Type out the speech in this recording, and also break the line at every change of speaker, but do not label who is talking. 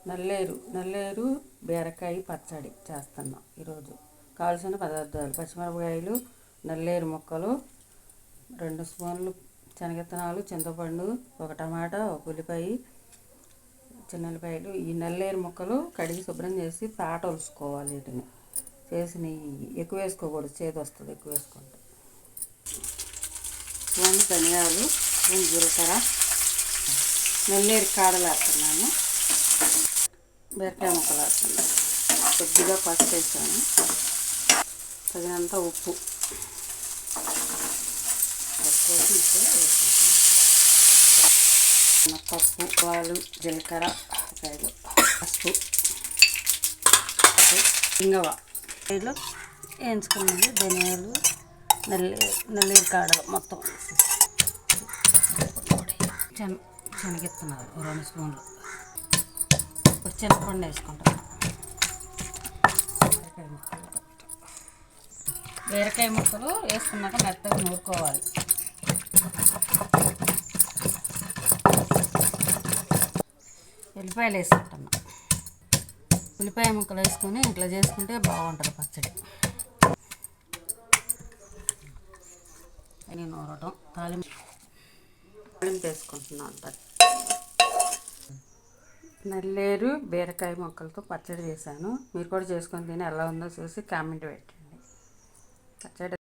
నల్లేరు బీరకాయ పచ్చడి చేస్తున్నాం ఈరోజు. కావాల్సిన పదార్థాలు: పచ్చిమిరపకాయలు, నల్లేరు ముక్కలు, 2 స్పూన్లు శనగిత్తనాలు, చింతపండు, 1 టమాటా, 1 ఉల్లిపాయ, చిన్నుల్లిపాయలు. ఈ నల్లేరు ముక్కలు కడిగి శుభ్రం చేసి పాట ఒలుసుకోవాలి. వీటిని చేసి ఎక్కువ వేసుకోకూడదు, చేదు వస్తుంది ఎక్కువ వేసుకుంటే. స్పూన్ ధనియాలు, స్పూన్ జీలకర్ర, నల్లేరు కాడలు వేస్తున్నాను, బీరకాయ ముక్కలు వేస్తున్నాను, కొద్దిగా పసుపు వేసాను, తగినంత ఉప్పు పప్పు, పాలు, జీలకర్ర, కాయలు, పసుపు, ఇంగవ వేయించుకున్నది, ధనియాలు, నల్లేరు కాడలు మొత్తం శనగిత్తనాలు 2 స్పూన్లు. ఇప్పుడు చింతపండు వేసుకుంటాను. బీరకాయ ముక్కలు వేసుకున్నాక మెత్తగా నూరుకోవాలి. ఉల్లిపాయలు వేసుకుంటున్నాం. ఉల్లిపాయ ముక్కలు వేసుకొని ఇట్లా చేసుకుంటే బాగుంటుంది పచ్చడి. నేను నూరటం తాలింపు వేసుకుంటున్నాను. నల్లేరు బీరకాయ ముక్కలతో పచ్చడి చేశాను. మీరు కూడా చేసుకొని తిని ఎలా ఉందో చూసి కామెంట్ పెట్టండి. పచ్చడి